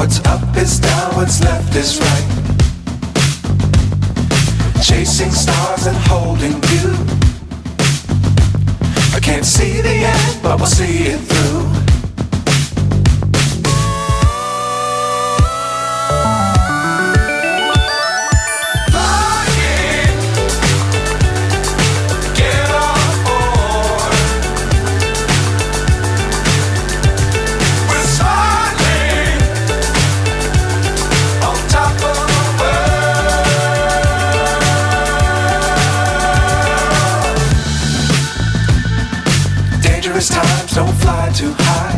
What's up is down, what's left is right. Chasing stars and holding you. I can't see the end, but we'll see it through. Times don't fly too high.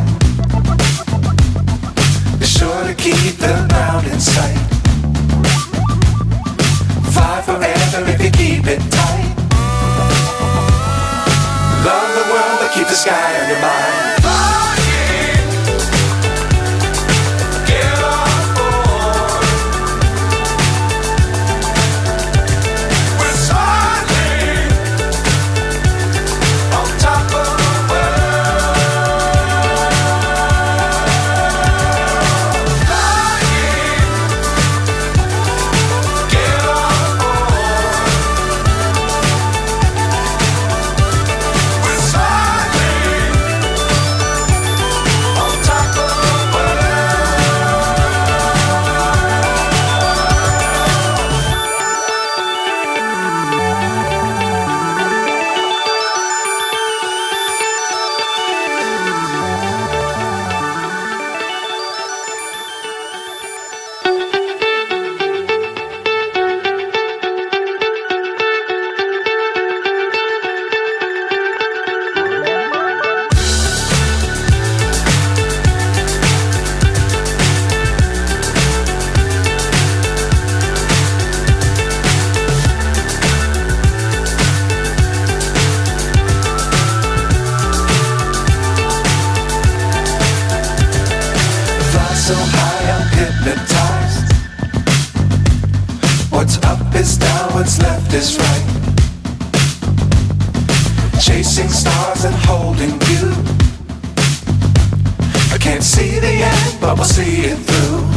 Be sure to keep the ground in sight. Fly forever if you keep it tight. Love the world but keep the sky on your mind. So high I'm hypnotized. What's up is down, what's left is right. Chasing stars and holding you. I can't see the end, but we'll see it through.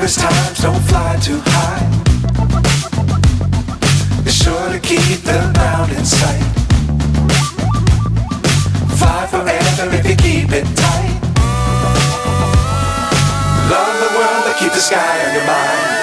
Times don't fly too high. Be sure to keep the ground in sight. Fly forever if you keep it tight. Love the world but keep the sky on your mind.